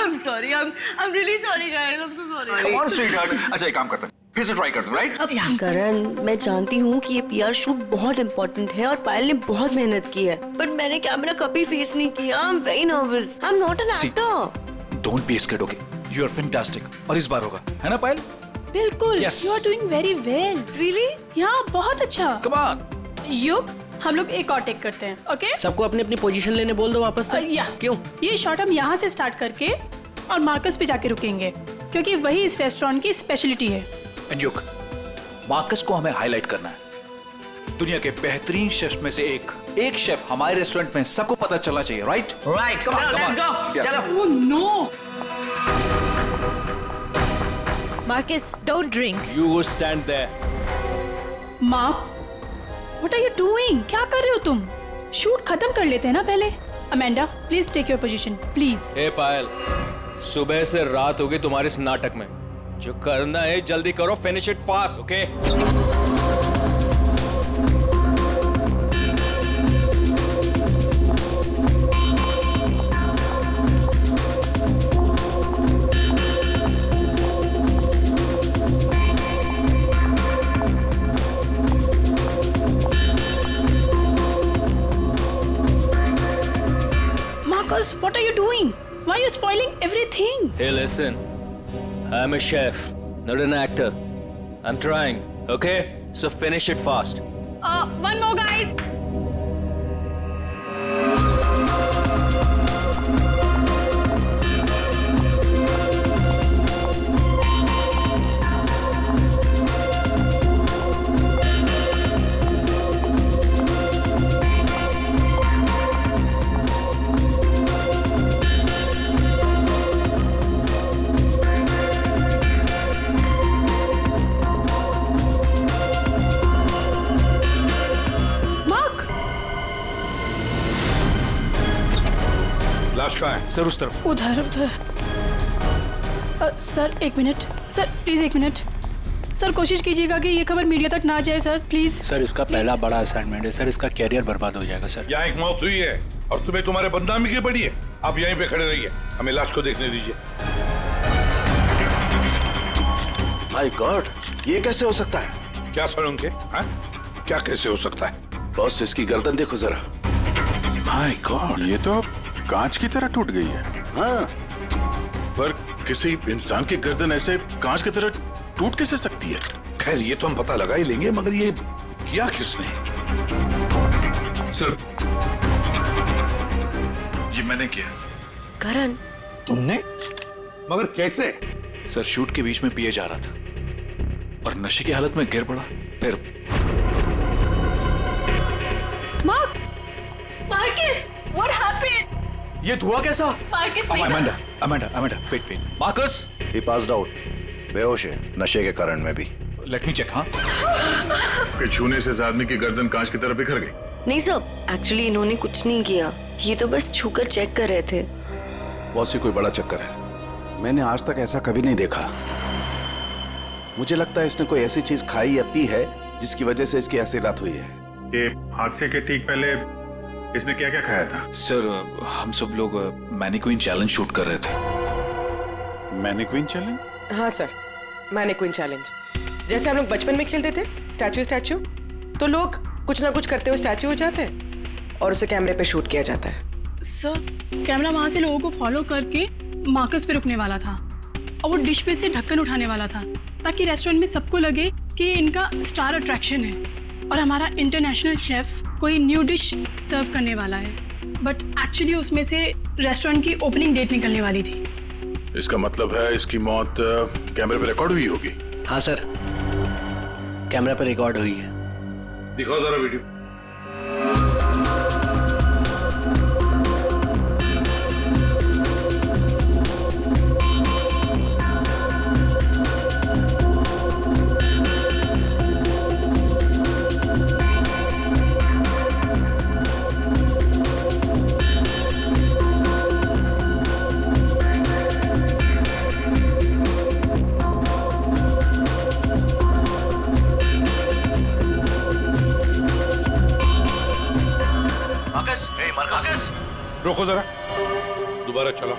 I'm sorry. I'm really sorry, guys. I'm so sorry. Come on, sweetheart. अच्छा एक काम करते हैं, फिर से ट्राई करते हैं, राइट? करण, मैं जानती हूँ कि ये पीआर शूट बहुत इम्पोर्टेंट है और पायल ने बहुत मेहनत की है, बट मैंने कैमरा कभी फेस नहीं किया. I am very nervous. I am not an actor. Don't be scared, okay? You are fantastic. और इस बार होगा, है ना पायल? बिल्कुल. Yes. You are doing very well. Really? हाँ, बहुत अच्छा. Come on. युग, हम लोग एक और टेक करते हैं, ओके? सबको अपनी अपनी पोजीशन लेने बोल दो वापस से. या. क्यों? ये शॉट हम यहाँ से स्टार्ट करके और मार्कस पे जाके रुकेंगे, क्योंकि वही इस रेस्टोरेंट की स्पेशलिटी है. एंड युग, मार्कस को हमें हाईलाइट करना है. दुनिया के बेहतरीन शेफ में से एक शेफ हमारे रेस्टोरेंट में सबको पता चलना चाहिए, राइट? राइट. Let's go. चलो. Oh no! Marcus, don't drink. You go stand there. Mark, what are you doing? क्या कर रहे हो तुम? शूट खत्म कर लेते हैं ना पहले. Amanda, please take your position, please. Hey Payal, सुबह से रात हो गई तुम्हारे इस नाटक में. जो करना है जल्दी करो, finish it fast, okay? Marcus, what are you doing? Why are you spoiling everything? Hey, listen. I'm a chef, not an actor. I'm trying, okay? So finish it fast. One more, guys. लाश कहाँ है? Sir उस तरफ. उधर उधर. Sir एक minute. Sir please एक minute. Sir कोशिश कीजिएगा कि ये खबर मीडिया तक ना जाए सर, प्लीज. सर इसका पहला बड़ा असाइनमेंट है सर, इसका कैरियर बर्बाद हो जाएगा सर. यहाँ एक मौत हुई है और तुम्हें तुम्हारे बदनामी की पड़ी है. आप यहीं पे खड़े रहिए, हमें लाश को देखने दीजिए. माय गॉड, ये कैसे हो सकता है? क्या सर उनके? क्या कैसे हो सकता है? बॉस इसकी गर्दन देखो जरा. माय गॉड, ये तो कांच की तरह टूट गई है. हाँ, पर किसी इंसान की गर्दन ऐसे कांच की तरह टूट कैसे सकती है? खैर ये तो हम पता लगा ही लेंगे, मगर ये किया किसने? सर, ये मैंने किया. करण, तुमने? मगर कैसे? सर शूट के बीच में पिए जा रहा था और नशे की हालत में गिर पड़ा. फिर मार्क, Marcus, what happened? ये धुआं कैसा? Marcus, Amanda, wait. Marcus, he passed out. बेहोश है, नशे के कारण में भी. Let me check. हाँ, कि छूने से इस आदमी की गर्दन कांच की तरह बिखर गई. नहीं सर, एक्चुअली इन्होंने कुछ नहीं किया. ये तो बस छूकर चेक कर रहे थे. बहुत सी कोई बड़ा चक्कर है. मैंने आज तक ऐसा कभी नहीं देखा. मुझे लगता है इसने कोई ऐसी चीज खाई या पी है जिसकी वजह से इसकी ऐसी रात हुई है. ये हादसे के ठीक पहले इसने क्या क्या खाया था? सर हम सब लोग मैनिक्विन चैलेंज शूट कर रहे थे. Mannequin challenge? हाँ सर, मैनिक्विन चैलेंज. जैसे हम लोग बचपन में खेलते थे स्टैचू, तो लोग कुछ ना कुछ करते हुए स्टैचू हो जाते हैं और उसे कैमरे पे शूट किया जाता है. सर कैमरा वहां से लोगों को फॉलो करके मार्कस पे रुकने वाला था और वो डिश पे से ढक्कन उठाने वाला था, ताकि रेस्टोरेंट में सबको लगे कि इनका स्टार अट्रैक्शन है और हमारा इंटरनेशनल शेफ कोई न्यू डिश सर्व करने वाला है. बट एक्चुअली उसमें से रेस्टोरेंट की ओपनिंग डेट निकलने वाली थी. इसका मतलब है इसकी मौत कैमरे पे रिकॉर्ड हुई होगी. हाँ सर, कैमरा पर रिकॉर्ड हुई है. दिखाओ जरा वीडियो. रोको जरा, दोबारा चला.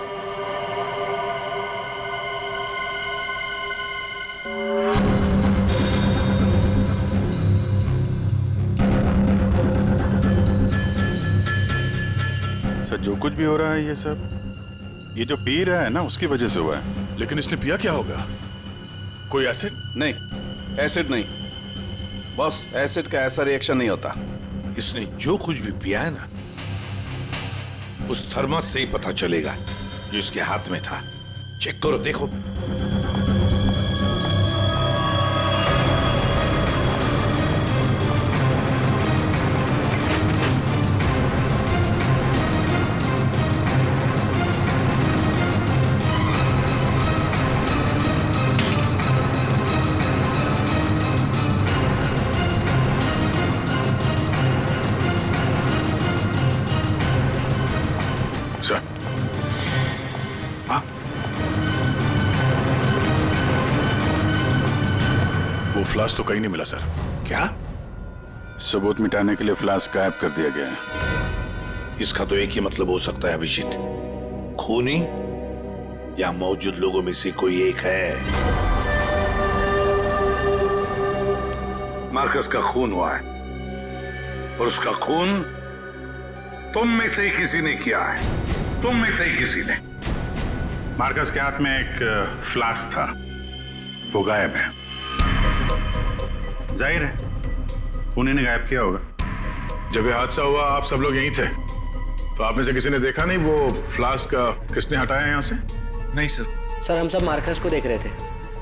सर जो कुछ भी हो रहा है ये सब ये जो पी रहा है ना उसकी वजह से हुआ है। लेकिन इसने पिया क्या होगा? कोई एसिड? नहीं, एसिड नहीं बॉस, एसिड का ऐसा रिएक्शन नहीं होता। इसने जो कुछ भी पिया है ना, उस थर्मस से ही पता चलेगा जो इसके हाथ में था। चेक करो, देखो। सर हाँ, वो फ्लास्क तो कहीं नहीं मिला सर। क्या? सबूत मिटाने के लिए फ्लास्क गायब कर दिया गया है। इसका तो एक ही मतलब हो सकता है अभिजीत, खूनी या मौजूद लोगों में से कोई एक है। मार्कस का खून हुआ है और उसका खून तुम में से ही किसी ने किया है। तुम में से ही किसी ने। मार्कस के हाथ में एक फ्लास्क था, वो गायब है। जाहिर है उन्हीं ने गायब किया होगा। जब ये हादसा हुआ आप सब लोग यहीं थे, तो आप में से किसी ने देखा नहीं वो फ्लास्क किसने हटाया यहाँ से? नहीं सर। सर हम सब मार्कस को देख रहे थे,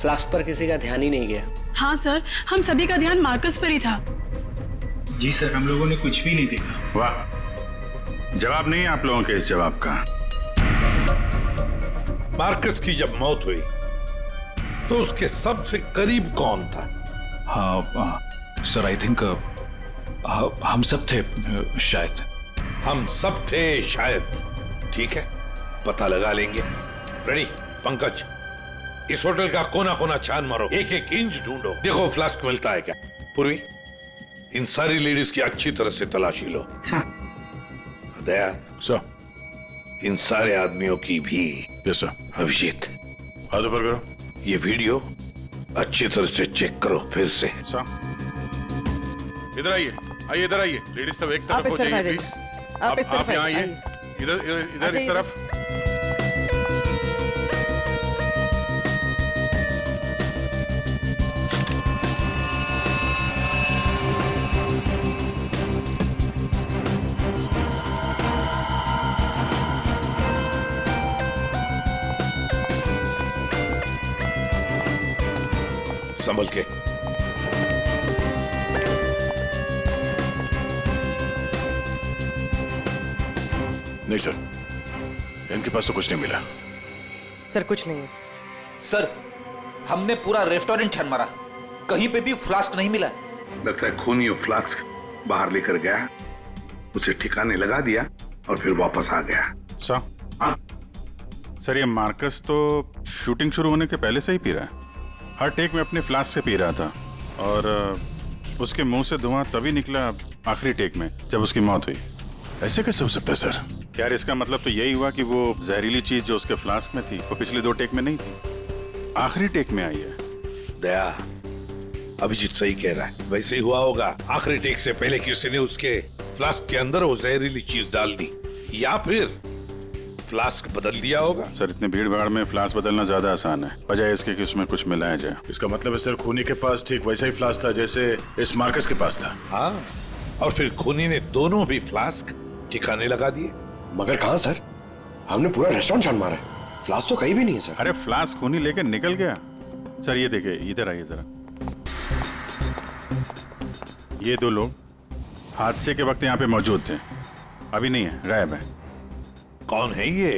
फ्लास्क पर किसी का ध्यान ही नहीं गया। हाँ सर, हम सभी का ध्यान मार्कस पर ही था। जी सर, हम लोगों ने कुछ भी नहीं देखा। वाह, जवाब नहीं है आप लोगों के इस जवाब का। मार्कस की जब मौत हुई तो उसके सबसे करीब कौन था? हाँ सर, आई थिंक हम सब थे शायद। हम सब थे शायद। ठीक है, पता लगा लेंगे। रेडी पंकज, इस होटल का कोना कोना छान मारो, एक एक इंच ढूंढो, देखो फ्लास्क मिलता है क्या। पूर्वी, इन सारी लेडीज की अच्छी तरह से तलाशी लो। दया सर, इन सारे आदमियों की भी। Yes sir. अभिजीत, हाथ ऊपर करो। ये वीडियो अच्छी तरह से चेक करो फिर से। सर इधर आइए, आइए इधर आइए। लेडीज सब एक आप तरफ इस हो तरफ जाइए आ जाइए। प्लीज। आप इस तरफ आप यहाँ आइए। आइए, इधर इधर इधर इस तरफ। संभल के। नहीं सर, इनके पास तो कुछ नहीं मिला। सर कुछ नहीं है। सर, हमने पूरा रेस्टोरेंट छान मारा, कहीं पे भी फ्लास्क नहीं मिला। लगता है खूनी वो फ्लास्क बाहर लेकर गया, उसे ठिकाने लगा दिया और फिर वापस आ गया। सर ये मार्कस तो शूटिंग शुरू होने के पहले से ही पी रहा है। हर टेक में अपने फ्लास्क से पी रहा था और उसके मुंह से धुआं तभी निकला आखिरी टेक में जब उसकी मौत हुई। ऐसे कैसे हो सकता है सर? यार इसका मतलब तो यही हुआ कि वो जहरीली चीज जो उसके फ्लास्क में थी वो पिछले 2 टेक में नहीं थी, आखिरी टेक में आई है। दया, अभिजीत सही कह रहा है, वैसे ही हुआ होगा। आखिरी टेक से पहले किसी ने उसके फ्लास्क के अंदर वो जहरीली चीज डाल दी या फिर फ्लास्क बदल दिया होगा। सर इतने भीड़ भाड़ में फ्लास्क बदलना ज्यादा आसान है, बजाय इसके कि उसमें कुछ मिलाया जाए। इसका मतलब है सर खूनी के पास ठीक वैसा ही फ्लास्क था जैसे इस मार्कस के पास था। हाँ, और फिर खूनी ने दोनों भी फ्लास्क ठिकाने लगा दिए। मगर कहाँ सर? हमने पूरा रेस्टोरेंट छान मारा है, फ्लास्क तो कहीं भी नहीं है सर। अरे फ्लास्क खूनी लेकर निकल गया। सर ये देखिए, इधर आइए जरा। ये 2 लोग हादसे के वक्त यहाँ पे मौजूद थे, अभी नहीं है, गायब है। कौन है ये?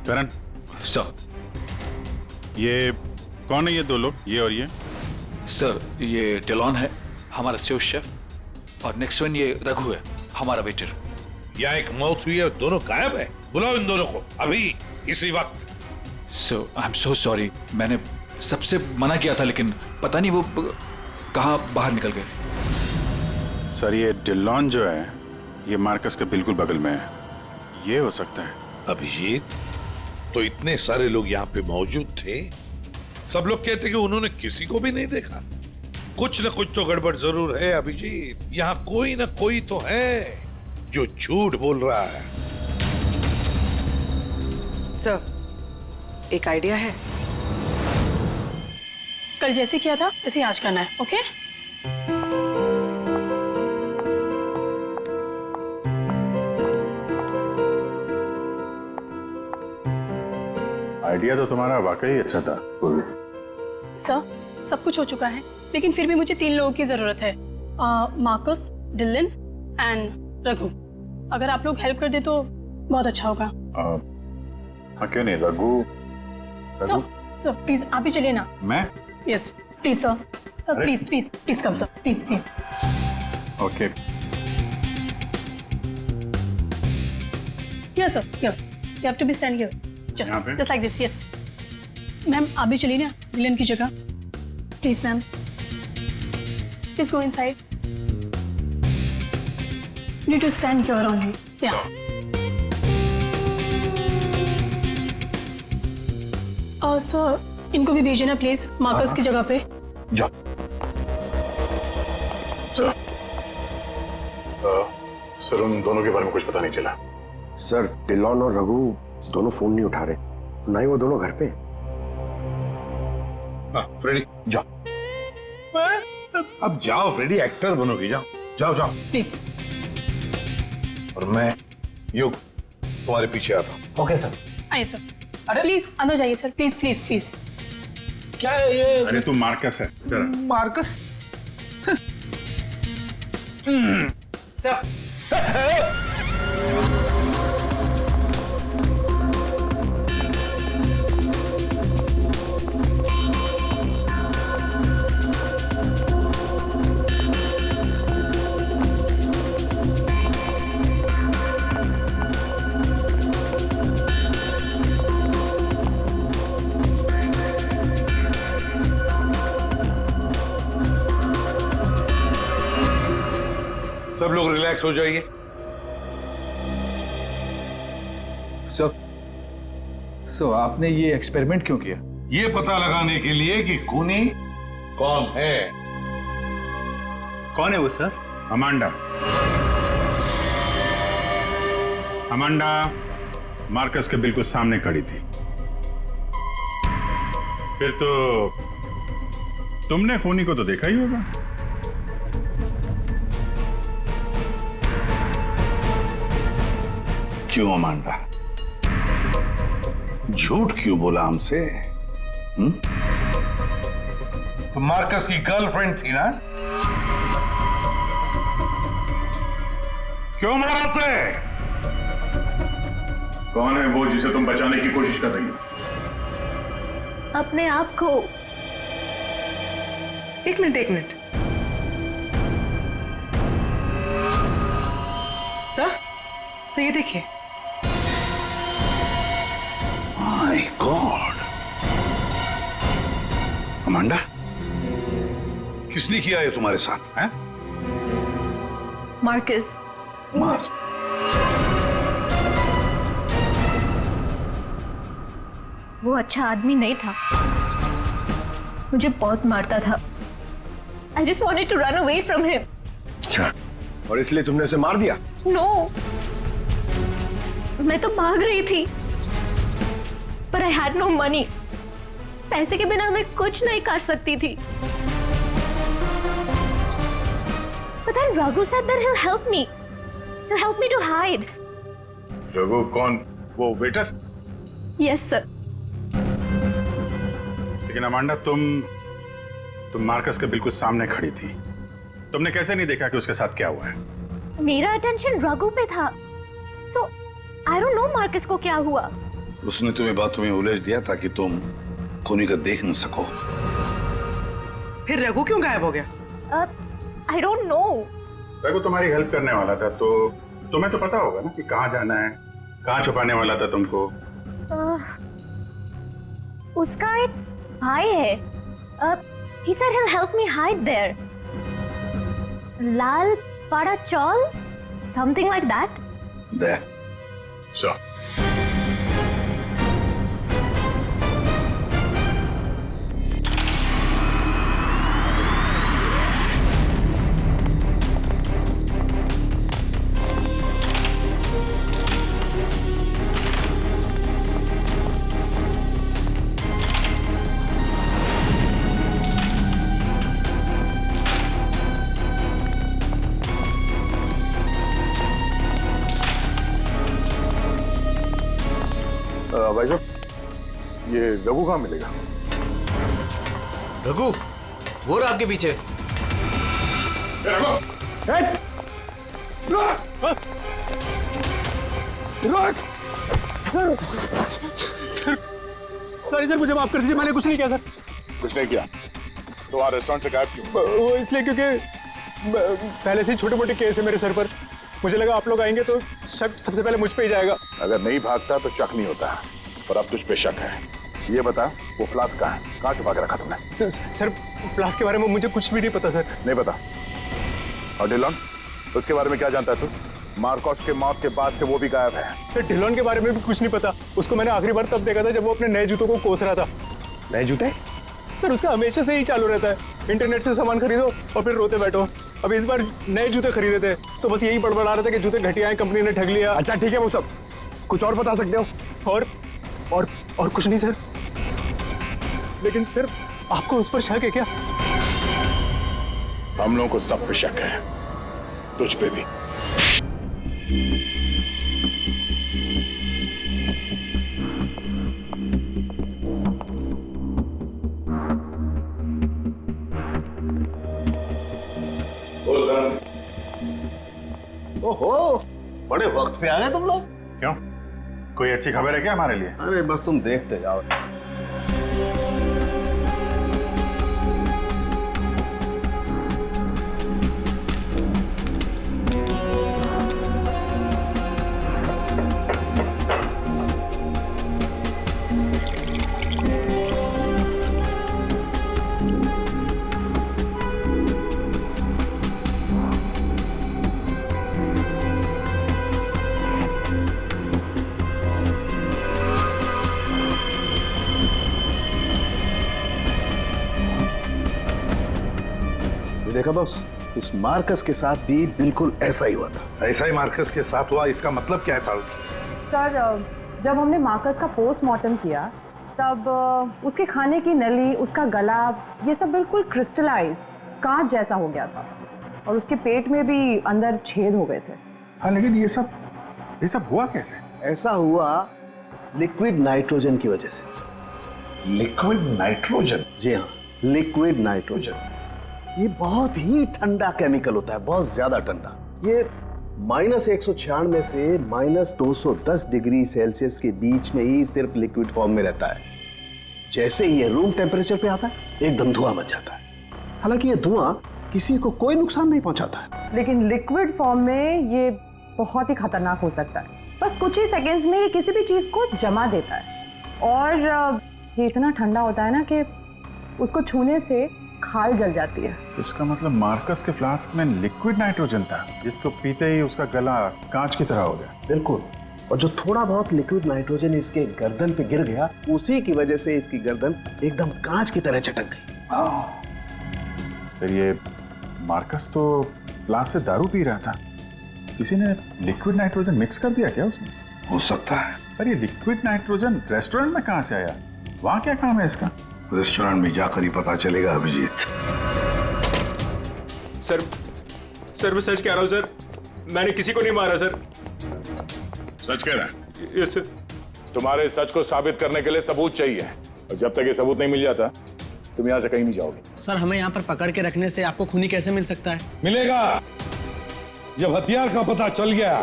करण सर। ये कौन है ये 2 लोग, ये और ये? सर ये डेलॉन है, हमारा सेफ शेफ, और नेक्स्ट वन ये रघु है, हमारा वेटर। यहाँ एक मौत हुई है और दोनों गायब है। बुलाओ इन दोनों को अभी, इसी वक्त। सो आई एम सो सॉरी, मैंने सबसे मना किया था लेकिन पता नहीं वो कहाँ बाहर निकल गए। सर ये डिलॉन जो है ये मार्कस के बिल्कुल बगल में है, ये हो सकता है। अभिजीत, तो इतने सारे लोग यहाँ पे मौजूद थे, सब लोग कहते कि उन्होंने किसी को भी नहीं देखा। कुछ न कुछ तो गड़बड़ जरूर है अभिजीत। यहाँ कोई न कोई तो है जो झूठ बोल रहा है। सर, एक आइडिया है। कल जैसे किया था वैसे आज करना है, ओके? आइडिया तो तुम्हारा वाकई अच्छा था पूर्वी। सर, सब कुछ हो चुका है, लेकिन फिर भी मुझे 3 लोगों की जरूरत है, मार्कस, डिलन एंड रघु। अगर आप लोग हेल्प कर दे तो बहुत अच्छा होगा। हाँ, क्यों नहीं? रघु सर प्लीज आप ही चलिए ना। मैं? Yes please sir. Sir please please please come sir, please please. Okay. Yes sir, here you have to be stand here, just like this. Yes ma'am, आप भी चलिए ना डिलन की जगह, please ma'am. Please go inside. You need to stand here only. Yeah. Sir, इनको भी भेजिए ना प्लीज मार्कस की जगह पे। जा। सर, उन दोनों के बारे में कुछ पता नहीं चला। सर, डिलॉन और रघु दोनों फोन नहीं उठा रहे, ना ही वो दोनों घर पे। फ्रेडी जाओ, अब जाओ फ्रेडी, एक्टर बनोगी, जाओ जाओ जाओ प्लीज। और मैं युग तुम्हारे पीछे आता हूँ। Okay sir. आइए सर। अरे प्लीज अंदर जाइए सर, प्लीज प्लीज प्लीज। क्या है ये? अरे तू मार्कस है। मार्कस? सर सब लोग रिलैक्स हो जाइए। सर, आपने ये एक्सपेरिमेंट क्यों किया? ये पता लगाने के लिए कि खूनी कौन है। कौन है वो सर? अमांडा। अमांडा मार्कस के बिल्कुल सामने खड़ी थी। फिर तो तुमने खूनी को तो देखा ही होगा। क्यों अमांडा, झूठ क्यों बोला हमसे? तो मार्कस की गर्लफ्रेंड थी ना? क्यों मारा उसे? कौन है वो जिसे तुम बचाने की कोशिश कर रही हो? अपने आप को। एक मिनट। सर ये देखिए। माय गॉड, अमांडा, किसने किया ये तुम्हारे साथ? हैं? मार्कस। मार। वो अच्छा आदमी नहीं था, मुझे बहुत मारता था। I just wanted to run away from him. अच्छा, और इसलिए तुमने उसे मार दिया? No, मैं तो भाग रही थी, पर I had no money. पैसे के बिना मैं कुछ नहीं कर सकती थी। But then Raghu said that he'll help me. He'll help me to hide. Raghu कौन? वो वेटर? Yes, sir. लेकिन अमांडा, तुम मार्कस के बिल्कुल सामने खड़ी थी। तुमने कैसे नहीं देखा कि उसके साथ क्या हुआ है? मेरा अटेंशन रघु पे था, so I don't know Marcus को क्या हुआ। उसने तुम्हें बातों में उलझ दिया ताकि तुम खूनी को देख न सको। फिर रघु क्यों गायब हो गया? I don't know. रघु तुम्हारी हेल्प करने वाला था, तो तुम्हें तो पता होगा ना कि कहाँ जाना है, कहाँ छुपाने वाला था तुमको। उसका एक भाई है। He said he'll help me hide there. Lal Pada Chaul, something like that. There. So. ये रघु कहाँ मिलेगा? रघु, वो रहा आपके पीछे। सर मुझे माफ कर दीजिए, मैंने कुछ नहीं किया सर। कुछ नहीं किया तो वहाँ रेस्टोरेंट से गायब क्यों? वो इसलिए क्योंकि पहले से ही छोटे मोटे केस है मेरे सर पर। मुझे लगा आप लोग आएंगे तो शक सबसे पहले मुझ पे ही जाएगा। अगर नहीं भागता तो शक नहीं होता, और अब तुझ पे शक है। ये बता, वो फ्लास्क कहाँ है? कहाँ छुपा के रखा तुमने? सर फ्लास्क के बारे में मुझे कुछ भी नहीं पता सर। नहीं पता? और डिलॉन, उसके बारे में क्या जानता है तू? मार्कोस के मौत के बाद से वो भी गायब है। सर डिलॉन के बारे में भी कुछ नहीं पता। उसको मैंने आखिरी बार तब देखा था जब वो अपने नए जूतों को कोस रहा था। नए जूते? सर उसका हमेशा से ही चालू रहता है, इंटरनेट से सामान खरीदो और फिर रोते बैठो। अब इस बार नए जूते खरीदे थे तो बस यही बड़बड़ा रहा था कि जूते घटिया हैं, कंपनी ने ठग लिया। अच्छा ठीक है, वो सब कुछ और बता सकते हो? और कुछ नहीं सर। लेकिन फिर आपको उस पर शक है क्या? हम लोगों को सब पे शक है, तुझ पे भी। ओहो, बड़े वक्त पे आ गए तुम लोग। क्यों, कोई अच्छी खबर है क्या हमारे लिए? अरे बस तुम देखते जाओ। देखा बॉस, इस मार्कस के साथ भी बिल्कुल ऐसा ही हुआ था। ऐसा ही मार्कस के साथ हुआ, इसका मतलब क्या है साहब? सर जब हमने मार्कस का पोस्टमार्टम किया तब उसके खाने की नली, उसका गला, ये सब बिल्कुल क्रिस्टलाइज कांच जैसा हो गया था, और उसके पेट में भी अंदर छेद हो गए थे। हाँ, लेकिन ये सब हुआ कैसे? ऐसा हुआ लिक्विड नाइट्रोजन की वजह से। Liquid nitrogen? जी हाँ, लिक्विड नाइट्रोजन। ये बहुत ही ठंडा केमिकल होता है, बहुत ज्यादा ठंडा। ये -196 से -210 डिग्री सेल्सियस के बीच में ही सिर्फ लिक्विड फॉर्म में रहता है। जैसे ही ये रूम टेम्परेचर पे आता है एकदम धुआं बन जाता है। हालांकि ये धुआं किसी को कोई नुकसान नहीं पहुंचाता है, लेकिन लिक्विड फॉर्म में ये बहुत ही खतरनाक हो सकता है। बस कुछ ही सेकेंड्स में ये किसी भी चीज को जमा देता है, और ये इतना ठंडा होता है ना कि उसको छूने से खाल जल जाती है। तो इसका मतलब मार्कस के फ्लास्क में लिक्विड नाइट्रोजन था, जिसको पीते ही उसका गला कांच की तरह हो गया। बिल्कुल, और जो थोड़ा बहुत लिक्विड नाइट्रोजन इसके गर्दन पे गिर गया, उसी की वजह से इसकी गर्दन एकदम कांच की तरह चटक गई। सर ये मार्कस तो फ्लास्क से दारू पी रहा था, किसी ने लिक्विड नाइट्रोजन मिक्स कर दिया क्या उसमें? हो सकता है। पर ये लिक्विड नाइट्रोजन रेस्टोरेंट में कहाँ से आया? वहाँ क्या काम है इसका? रेस्टोरेंट में जाकर ही पता चलेगा अभिजीत। सर मैं सच कह रहा हूँ सर, मैंने किसी को नहीं मारा सर। सच कह रहा है? Yes sir. तुम्हारे सच को साबित करने के लिए सबूत चाहिए, और जब तक ये सबूत नहीं मिल जाता तुम यहाँ से कहीं नहीं जाओगे। सर हमें यहाँ पर पकड़ के रखने से आपको खूनी कैसे मिल सकता है? मिलेगा। जब हथियार का पता चल गया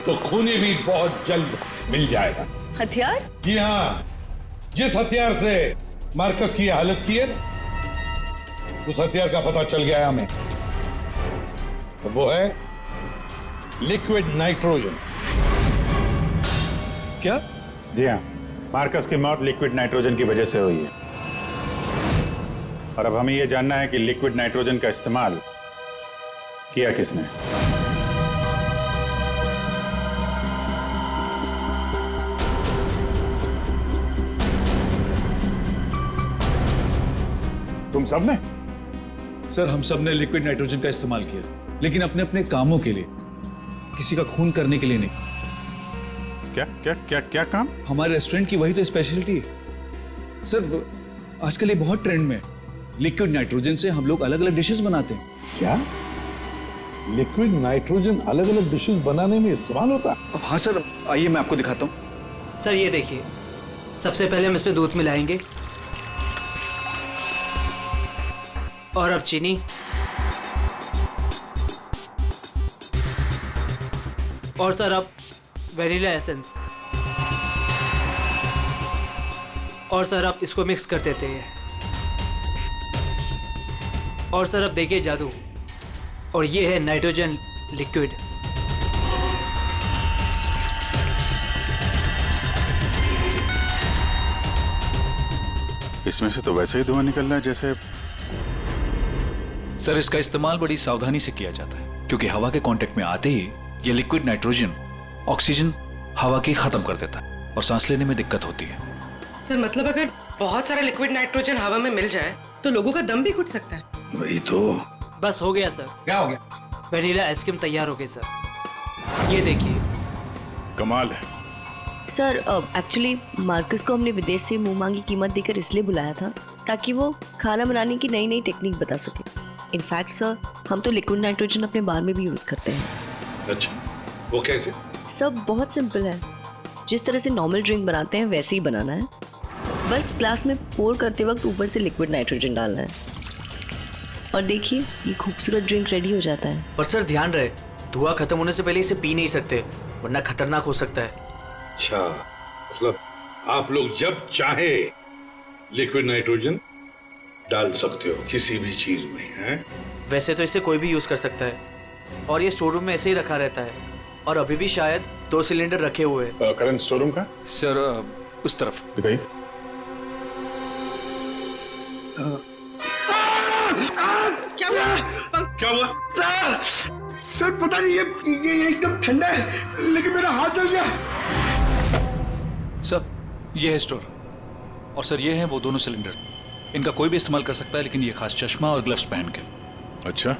तो खूनी भी बहुत जल्द मिल जाएगा। हथियार? जी हाँ, जिस हथियार से मार्कस की हालत की है, उस हथियार का पता चल गया है हमें। वो है लिक्विड नाइट्रोजन। क्या? जी हाँ, मार्कस की मौत लिक्विड नाइट्रोजन की वजह से हुई है, और अब हमें यह जानना है कि लिक्विड नाइट्रोजन का इस्तेमाल किया किसने। तुम सब ने? सर हम सब ने लिक्विड नाइट्रोजन का इस्तेमाल किया, लेकिन अपने अपने कामों के लिए, किसी का खून करने के लिए नहीं। क्या क्या क्या क्या काम? हमारे रेस्टोरेंट की वही तो स्पेशलिटी है सर। आजकल ये बहुत ट्रेंड में, लिक्विड नाइट्रोजन से हम लोग अलग अलग डिशेस बनाते हैं। क्या लिक्विड नाइट्रोजन अलग अलग डिशेस बनाने में इस्तेमाल होता है? हाँ सर, आइए मैं आपको दिखाता हूँ। सर ये देखिए, सबसे पहले हम इसमें दूध मिलाएंगे और अब चीनी और सर अब वेनिला एसेंस और सर अब इसको मिक्स कर देते हैं और सर अब देखिए जादू और ये है नाइट्रोजन लिक्विड। इसमें से तो वैसे ही धुआं निकल रहा है जैसे। सर इसका इस्तेमाल बड़ी सावधानी से किया जाता है क्योंकि हवा के कांटेक्ट में आते ही ये लिक्विड नाइट्रोजन ऑक्सीजन हवा की खत्म कर देता है और सांस लेने में दिक्कत होती है। सर मतलब अगर बहुत सारा लिक्विड नाइट्रोजन हवा में मिल जाए तो लोगों का दम भी घुट सकता है। वही तो। बस हो गया सर। क्या हो गया? वेनिला आइसक्रीम तैयार हो गई सर, ये देखिए। कमाल है। सर एक्चुअली मार्कस को हमने विदेश से मुंह मांगी कीमत देकर इसलिए बुलाया था ताकि वो खाना बनाने की नई नई टेक्निक बता सके। इनफैक्ट सर हम तो लिक्विड नाइट्रोजन अपने बार में भी यूज करते हैं। अच्छा, वो कैसे? सब बहुत सिंपल है, जिस तरह से नॉर्मल ड्रिंक बनाते हैं वैसे ही बनाना है। बस ग्लास में पोर करते वक्त ऊपर से लिक्विड नाइट्रोजन डालना है और देखिए ये खूबसूरत ड्रिंक रेडी हो जाता है। पर सर ध्यान रहे, धुआं खत्म होने से पहले इसे पी नहीं सकते वरना खतरनाक हो सकता है। अच्छा, मतलब आप लोग जब चाहे लिक्विड नाइट्रोजन डाल सकते हो किसी भी चीज में, हैं? वैसे तो इसे कोई भी यूज कर सकता है और ये स्टोर रूम में ऐसे ही रखा रहता है और अभी भी शायद 2 सिलेंडर रखे हुए हैं। करंट स्टोर रूम का? सर उस तरफ दिखाइए। क्या हुआ? सर पता नहीं ये एकदम ठंडा है लेकिन मेरा हाथ जल गया। सर ये है स्टोर और सर ये हैं वो दोनों सिलेंडर। इनका कोई भी इस्तेमाल कर सकता है लेकिन ये खास चश्मा और ग्लव्स पहन के। अच्छा,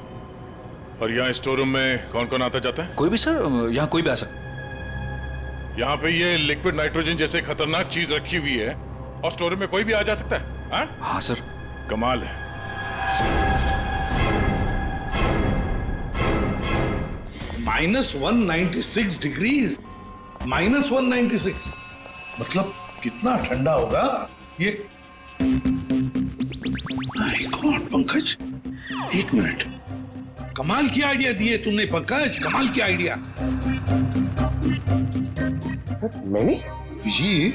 और यहाँ स्टोर रूम में कौन कौन आता जाता है? कोई भी सर, यहाँ कोई भी आ सकता है। यहाँ पे ये लिक्विड नाइट्रोजन जैसे खतरनाक चीज रखी हुई है और स्टोर रूम में कोई भी आ जा सकता है? हाँ सर। कमाल है। -196 डिग्रीज, -196 मतलब कितना ठंडा होगा ये? माय गॉड पंकज, एक मिनट, कमाल की आइडिया दिए तुमने पंकज, कमाल की आइडिया। सर मैंने जी,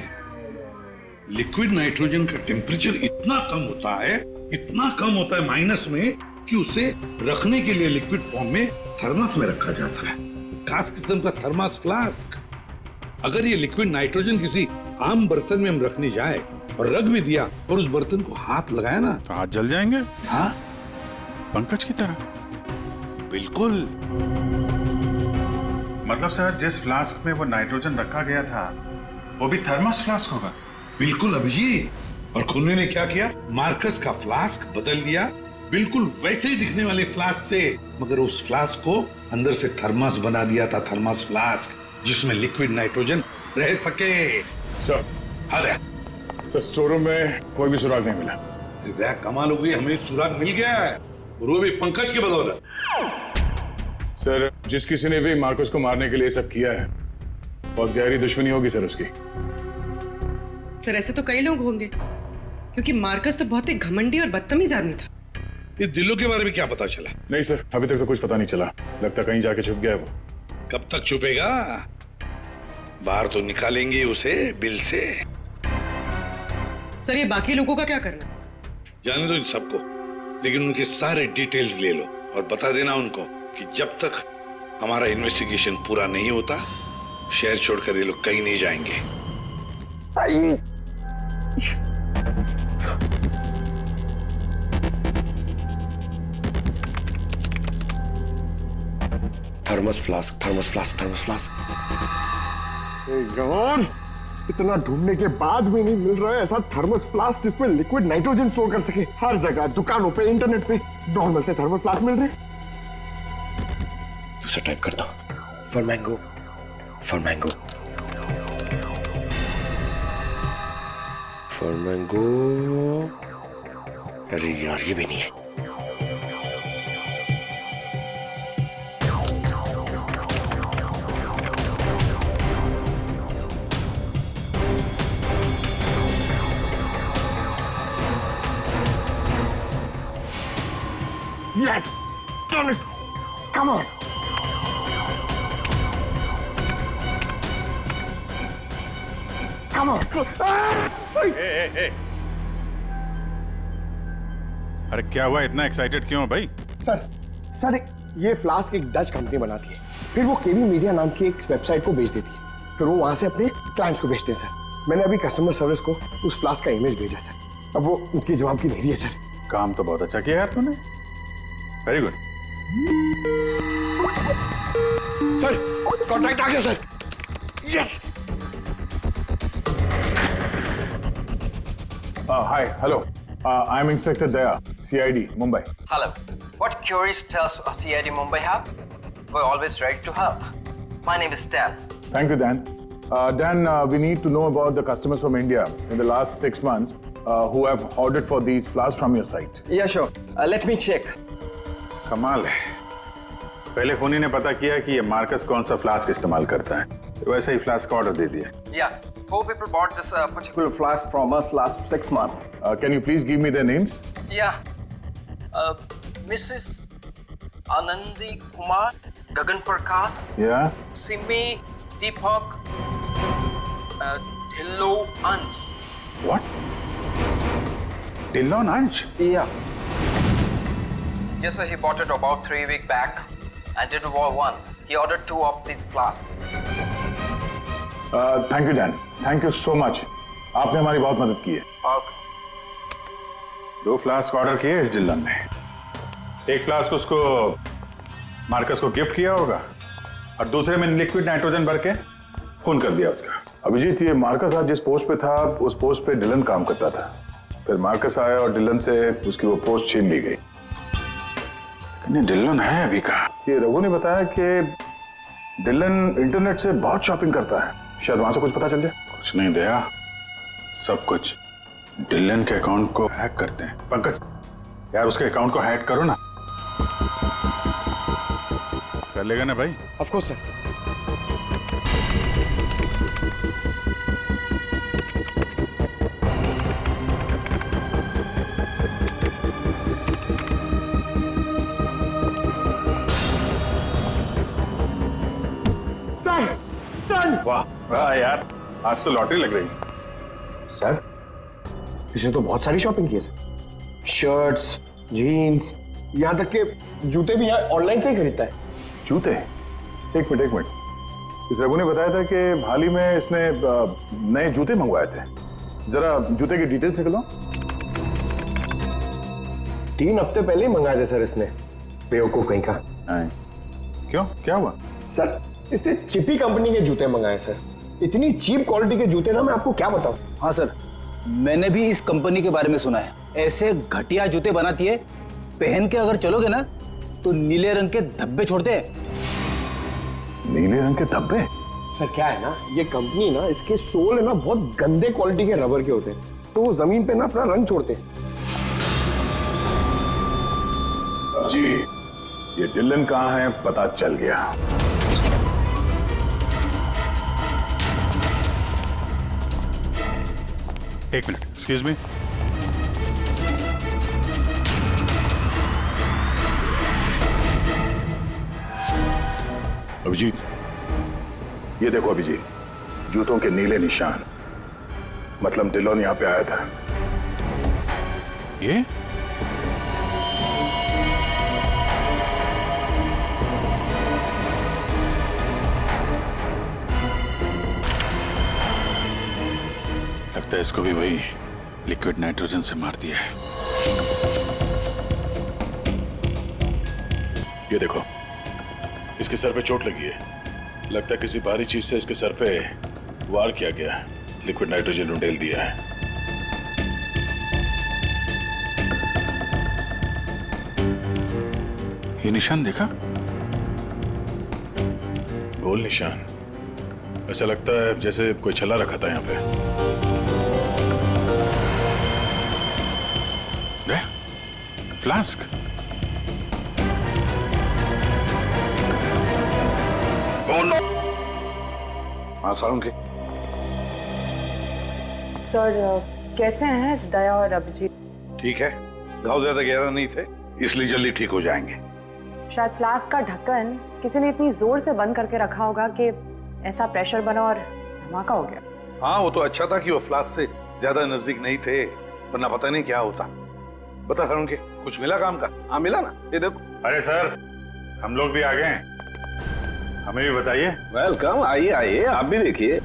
लिक्विड नाइट्रोजन का टेम्परेचर इतना कम होता है, इतना कम होता है माइनस में, कि उसे रखने के लिए लिक्विड फॉर्म में थर्मस में रखा जाता है, खास किस्म का थर्मस फ्लास्क। अगर ये लिक्विड नाइट्रोजन किसी आम बर्तन में हम रखने जाए और रख भी दिया और उस बर्तन को हाथ लगाया ना तो हाथ जल जाएंगे। हाँ, पंकज की तरह। बिल्कुल। मतलब सर जिस फ्लास्क में वो नाइट्रोजन रखा गया था वो भी थर्मस फ्लास्क होगा? बिल्कुल अभिजीत। और खुन्ने ने क्या किया, मार्कस का फ्लास्क बदल दिया बिल्कुल वैसे ही दिखने वाले फ्लास्क से, मगर उस फ्लास्क को अंदर से थर्मस बना दिया था, थर्मस फ्लास्क, जिसमें लिक्विड नाइट्रोजन रह सके। सर हाँ सर, स्टोर रूम में कोई भी सुराग नहीं मिला। कमाल हो गई, हमें सुराग मिल गया है और वो भी पंकज की बदौलत। सर जिस किसी ने भी मार्कस को मारने के लिए सब किया है बहुत गहरी दुश्मनी होगी सर उसकी। सर ऐसे तो कई लोग होंगे क्योंकि मार्कस तो बहुत ही घमंडी और बदतमीज आदमी था। इस दिलों के बारे में क्या पता चला? नहीं सर, अभी तक तो कुछ पता नहीं चला, लगता कहीं जाके छुप गया है वो। कब तक छुपेगा? बाहर तो निकालेंगे उसे बिल से। सर ये बाकी लोगों का क्या करना? जाने दो इन सबको, लेकिन उनके सारे डिटेल्स ले लो और बता देना उनको कि जब तक हमारा इन्वेस्टिगेशन पूरा नहीं होता शहर छोड़कर ये लोग कहीं नहीं जाएंगे। Thermos flask, thermos flask, thermos flask. यार इतना ढूंढने के बाद भी नहीं मिल रहा है ऐसा थर्मस फ्लास्क जिसमें लिक्विड नाइट्रोजन स्टोर कर सके। हर जगह, दुकानों पे, इंटरनेट पे नॉर्मल से थर्मल फ्लास्क मिल रहे। दूसरा टाइप करता हूं, for mango, for mango, for mango. अरे यार ये भी नहीं है। Yes! Turn it! Come on! Come on! अरे क्या हुआ, इतना एक्साइटेड क्यों भाई? सर ये फ्लास्क एक डच कंपनी बनाती है, फिर वो केवी मीडिया नाम की एक वेबसाइट को बेच देती है, फिर वो वहां से अपने क्लाइंट्स को बेचते हैं सर। मैंने अभी कस्टमर सर्विस को उस फ्लास्क का इमेज भेजा सर, अब वो उनकी जवाब की देरी है सर। काम तो बहुत अच्छा किया यार तूने, वेरी गुड। सर कॉन्ट्रैक्ट आ गया sir. Yes. Hi, hello. I'm Inspector Daya, CID, Mumbai. Hello. What queries does CID Mumbai have? We're always ready to help. My name is Dan. Thank you, Dan. Dan, we need to know about the customers from India in the last 6 months who have ordered for these flasks from your site. Yeah, sure. Let me check. कमाल है, पहले फोनी ने पता किया कि ये Marcus कौन सा फ्लास्क इस्तेमाल करता है, तो वैसे ही फ्लास्क का ऑर्डर दे दिया। Yeah, 4 people bought this particular flask from us last 6 months. Can you please give me their names? Yeah. Mrs. Anandi Kumar, Gagan Prakash, Yeah. Simi Deepak, Dhillo Anj. What? Dillon Anj? Yeah. Yes, sir. He bought it about 3 weeks back and didn't want one. He ordered 2 of these flasks. Thank you, Dan. Thank you so much. आपने हमारी बहुत मदद की है। Okay. 2 flask order किए इस Dillon ने, एक फ्लास्क उसको मार्कस को गिफ्ट किया होगा और दूसरे में लिक्विड नाइट्रोजन भर के खून कर दिया उसका। अभिजीत, ये मार्कस आज जिस पोस्ट पे था उस पोस्ट पे डिलन काम करता था, फिर मार्कस आया और डिलन से उसकी वो पोस्ट छीन ली गई। डिलन है अभी कहाँ? ये रघु ने बताया कि डिलन इंटरनेट से बहुत शॉपिंग करता है, शायद वहां से कुछ पता चल जाए। कुछ नहीं दया, सब कुछ डिलन के अकाउंट को हैक करते हैं। पंकज यार उसके अकाउंट को हैक करो ना। कर लेगा ना भाई? Of course sir. वाह वाह यार, आज तो लॉटरी लग रही। सर इसने तो बहुत सारी शॉपिंग की है सर, शर्ट्स, जीन्स, यहाँ तक के जूते भी यहाँ ऑनलाइन से ही खरीदता है। जूते? एक मिनट, इस रघु ने बताया था कि हाल ही में इसने नए जूते मंगवाए थे, जरा जूते की डिटेल्स निकलो। 3 हफ्ते पहले ही मंगाए थे सर इसने, बेवकूफ कहीं का। क्यों, क्या हुआ? सर इसने चिपी कंपनी के जूते मंगाए सर, इतनी चीप क्वालिटी के जूते ना मैं आपको क्या बताऊं। हाँ सर, मैंने भी इस कंपनी के बारे में सुना है, ऐसे घटिया जूते बनाती है, पहन के अगर चलोगे ना तो नीले रंग के धब्बे छोड़ते हैं। नीले रंग के धब्बे? सर क्या है ना, ये कंपनी ना इसके सोल है ना बहुत गंदे क्वालिटी के रबर के होते हैं, तो वो जमीन पे ना अपना रंग छोड़ते हैं। जी, ये डिलन कहाँ है पता चल गया। एक मिनट, एक्सक्यूज मी। अभिजीत, ये देखो अभिजीत, जूतों के नीले निशान, मतलब डिलोन यहाँ पे आया था। ये लगता है इसको भी वही लिक्विड नाइट्रोजन से मार दिया है। ये देखो, इसके सर पे चोट लगी है, लगता है किसी भारी चीज से इसके सर पे वार किया गया है, लिक्विड नाइट्रोजन उंडेल दिया है। ये निशान देखा? गोल निशान, ऐसा लगता है जैसे कोई छल्ला रखा था यहाँ पे। फ्लास्क? हाँ सारुण के सर कैसे हैं दया और अभिजीत? ठीक है, घाव ज्यादा गहरा नहीं थे, इसलिए जल्दी ठीक हो जाएंगे। शायद फ्लास्क का ढक्कन किसी ने इतनी जोर से बंद करके रखा होगा कि ऐसा प्रेशर बना और धमाका हो गया। हाँ, वो तो अच्छा था कि वो फ्लास्क से ज्यादा नजदीक नहीं थे, वरना पता नहीं क्या होता। बता सर, उनके कुछ मिला काम का? हाँ मिला ना, ये देखो। अरे सर, हम लोग भी आ गए हैं, हमें भी बताइए। वेलकम, आइए आइए, आप भी देखिए।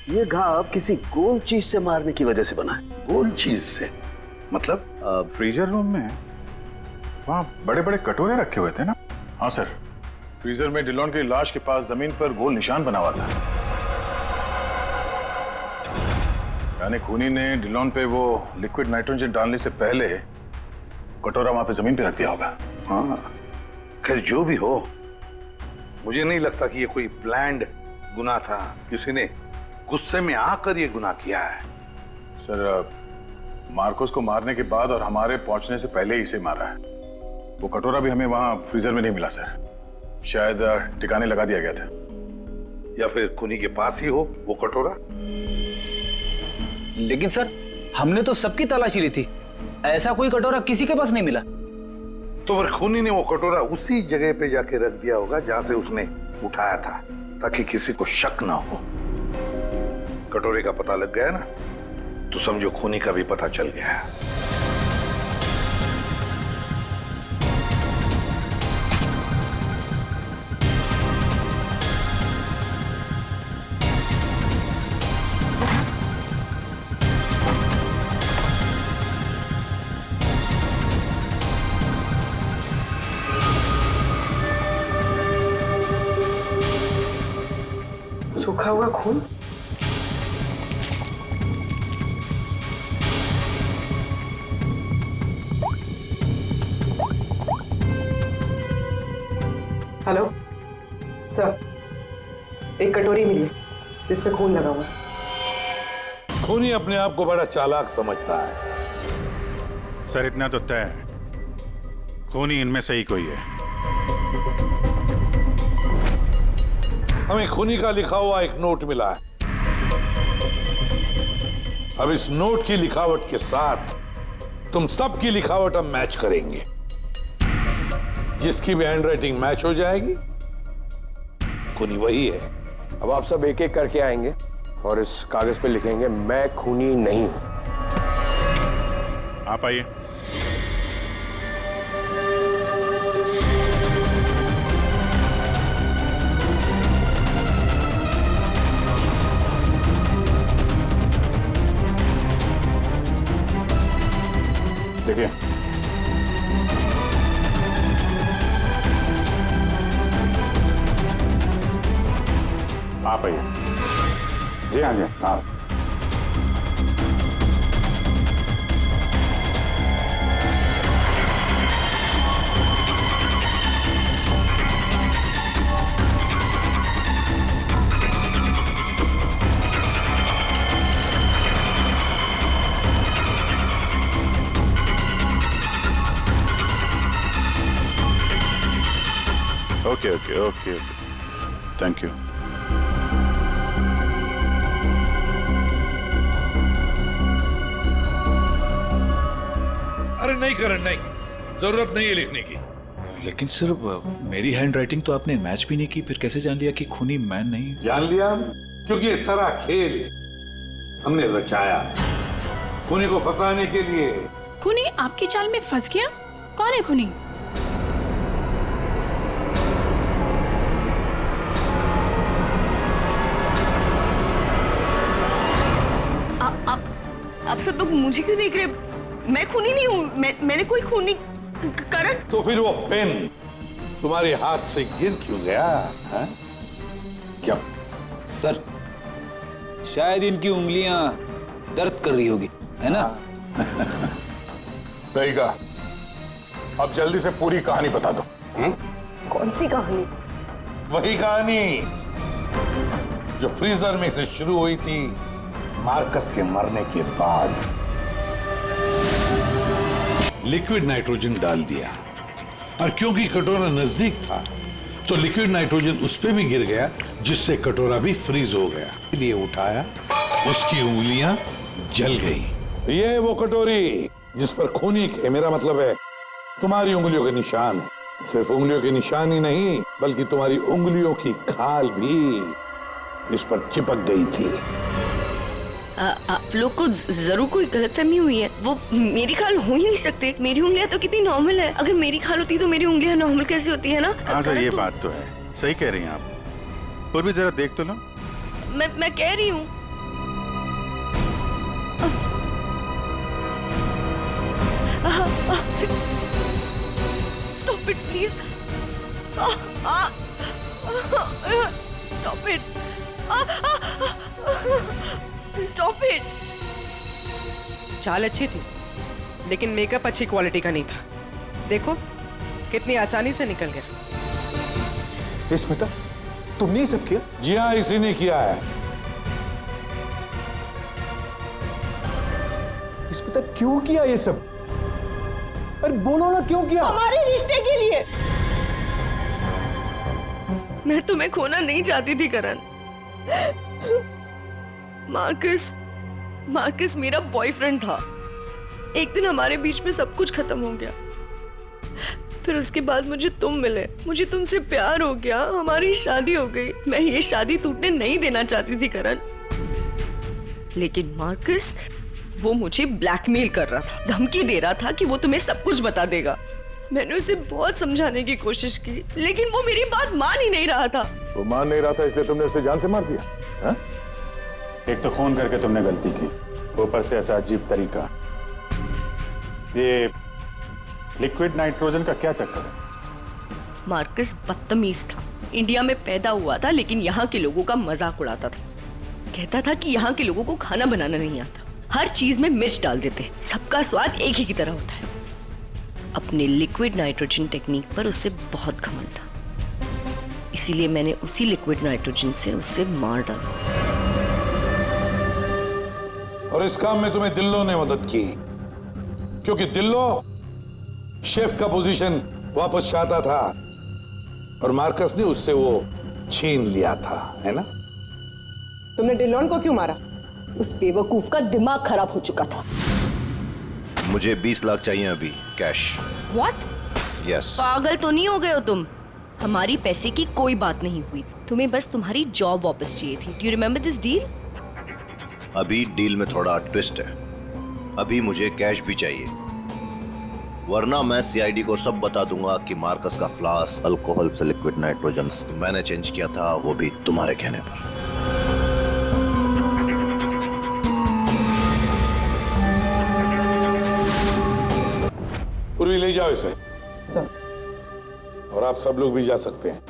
ये घाव किसी गोल चीज से मारने की वजह से बना है। गोल चीज से मतलब? फ्रीजर रूम में वहाँ बड़े बड़े कटोरे रखे हुए थे ना? हाँ सर, फ्रीजर में डिलॉन की लाश के पास जमीन पर गोल निशान बना हुआ था। यानी खूनी ने डिलॉन पे वो लिक्विड नाइट्रोजन डालने से पहले कटोरा वहां पे जमीन पे रख दिया होगा। हाँ, खैर जो भी हो, मुझे नहीं लगता कि ये कोई प्लान्ड गुनाह था। किसी ने गुस्से में आकर ये गुनाह किया है। सर, मार्कोस को मारने के बाद और हमारे पहुंचने से पहले ही इसे मारा है। वो कटोरा भी हमें वहां फ्रीजर में नहीं मिला सर, शायद ठिकाने लगा दिया गया था। या फिर खूनी के पास ही हो वो कटोरा। लेकिन सर, हमने तो सबकी तलाशी ली थी, ऐसा कोई कटोरा किसी के पास नहीं मिला। तो फिर खूनी ने वो कटोरा उसी जगह पे जाके रख दिया होगा जहां से उसने उठाया था, ताकि किसी को शक ना हो। कटोरे का पता लग गया ना, तो समझो खूनी का भी पता चल गया। सूखा हुआ खून? हेलो सर, एक कटोरी मिली जिस पे खून लगा हुआ है। खूनी अपने आप को बड़ा चालाक समझता है। सर, इतना तो तय है, खूनी इनमें से ही कोई है। हमें खूनी का लिखा हुआ एक नोट मिला है। अब इस नोट की लिखावट के साथ तुम सबकी लिखावट हम मैच करेंगे। जिसकी भी हैंडराइटिंग मैच हो जाएगी, खूनी वही है। अब आप सब एक एक करके आएंगे और इस कागज पे लिखेंगे, मैं खूनी नहीं हूं। आप आइए। देखिए, आप आइए। जी हाँ, जी आप। Okay okay okay okay, thank you. अरे नहीं करण, नहीं, जरूरत नहीं है लिखने की। लेकिन सर, मेरी हैंडराइटिंग तो आपने मैच भी नहीं की, फिर कैसे जान लिया कि खूनी मैं नहीं? जान लिया, क्योंकि ये सारा खेल हमने रचाया खूनी को फंसाने के लिए। खूनी आपकी चाल में फंस गया? कौन है खूनी? आप सब लोग मुझे क्यों देख रहे हैं? मैं खूनी नहीं हूँ, मैंने कोई खूनी करण। तो फिर वो पेन तुम्हारे हाथ से गिर क्यों गया है? क्या सर, शायद इनकी उंगलियां दर्द कर रही होगी, है ना? सही कहा। अब जल्दी से पूरी कहानी बता दो। कौन सी कहानी? वही कहानी जो फ्रीजर में से शुरू हुई थी मार्कस के मरने के बाद। लिक्विड नाइट्रोजन डाल दिया, और क्योंकि कटोरा नजदीक था तो लिक्विड नाइट्रोजन उस पे भी गिर गया, जिससे कटोरा भी फ्रीज हो गया। इसलिए उठाया, उसकी उंगलियां जल गई। ये वो कटोरी जिस पर खूनी के मेरा मतलब है तुम्हारी उंगलियों के निशान है। सिर्फ उंगलियों के निशान ही नहीं बल्कि तुम्हारी उंगलियों की खाल भी इस पर चिपक गई थी। आप लोग को जरूर कोई गलतफहमी हुई है। वो मेरी खाल हो ही नहीं सकते। मेरी उंगलियां तो कितनी नॉर्मल है। अगर मेरी खाल होती तो मेरी उंगलियां नॉर्मल कैसे होती है ना? हाँ सर, ये बात तो है, सही कह रही हैं आप। और भी जरा देख तो लो। मैं कह रही हूँ। Stop it, please. Stop it. Stop it. चाल अच्छी थी लेकिन मेकअप अच्छी क्वालिटी का नहीं था। देखो कितनी आसानी से निकल गया। स्मिता, तुमने ये सब किया? जी हाँ, इसी ने किया है। स्मिता, क्यों किया ये सब? अरे बोलो ना, क्यों किया? हमारे रिश्ते के लिए। मैं तुम्हें खोना नहीं चाहती थी करण। मार्कस मेरा बॉयफ्रेंड था। एक दिन हमारे बीच में सब कुछ खत्म हो गया। फिर उसके बाद मुझे तुम मिले, मुझे तुमसे प्यार हो गया, हमारी शादी हो गई। मैं ये शादी टूटने नहीं देना चाहती थी करण, लेकिन मार्कस वो मुझे ब्लैकमेल कर रहा था, धमकी दे रहा था कि वो तुम्हें सब कुछ बता देगा। मैंने उसे बहुत समझाने की कोशिश की लेकिन वो मेरी बात मान ही नहीं रहा था। वो मान नहीं रहा था इसलिए तुमने उसे जान से मार दिया? हा? एक तो खून करके तुमने गलती की, ऊपर से ऐसा अजीब तरीका। ये लिक्विड नाइट्रोजन का क्या चक्कर है? मार्कस बदतमीज था। इंडिया में पैदा हुआ था लेकिन यहाँ के लोगों का मजाक उड़ाता था। कहता था कि यहाँ के लोगों को खाना बनाना नहीं आता, हर चीज में मिर्च डाल देते, सबका स्वाद एक ही की तरह होता है। अपने लिक्विड नाइट्रोजन टेक्निक पर उससे बहुत घमंड था, इसीलिए मैंने उसी लिक्विड नाइट्रोजन से उससे मार डाला। और इस काम में तुम्हें दिल्लो ने मदद की, क्योंकि दिल्लो शेफ का पोजीशन वापस चाहता था और मार्कस ने उससे वो छीन लिया था, है ना? तुमने डिलोन को क्यों मारा? उस बेवकूफ का दिमाग खराब हो चुका था। मुझे 20 लाख चाहिए अभी, कैश। What? यस। पागल तो नहीं हो गए हो तुम? हमारी पैसे की कोई बात नहीं हुई, तुम्हें बस तुम्हारी जॉब वापस चाहिए थी। Do you remember this deal? अभी डील में थोड़ा ट्विस्ट है, अभी मुझे कैश भी चाहिए, वरना मैं सीआईडी को सब बता दूंगा कि मार्कस का फ्लास्क अल्कोहल से लिक्विड नाइट्रोजन मैंने चेंज किया था, वो भी तुम्हारे कहने पर। पूर्वी ले जाओ इसे। सर। और आप सब लोग भी जा सकते हैं।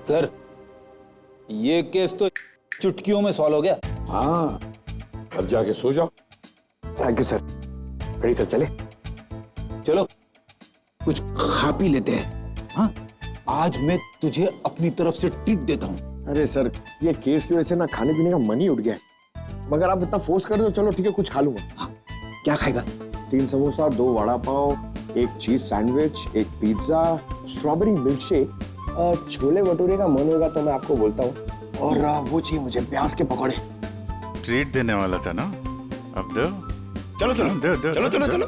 सर, ये केस तो चुटकियों में सॉल्व हो गया। हाँ, अब जाके सो जाओ। Thank you sir. Ready sir, चले? चलो कुछ खा पी लेते हैं। हाँ, आज मैं तुझे अपनी तरफ से ट्रीट देता हूँ। अरे सर, ये केस की वजह से ना खाने पीने का मन ही उठ गया है। मगर आप इतना फोर्स कर दो, चलो ठीक है, कुछ खा लूंगा। हाँ, क्या खाएगा? 3 samosa, 2 vada pav, 1 cheese sandwich, 1 pizza, strawberry milk shake, chole bhature का मन होगा तो मैं आपको बोलता हूँ, और वो चाहिए मुझे प्याज के पकौड़े। ट्रीट देने वाला था ना, अब दो। चलो चलो दो, दो, चलो दो, चलो दो। चलो।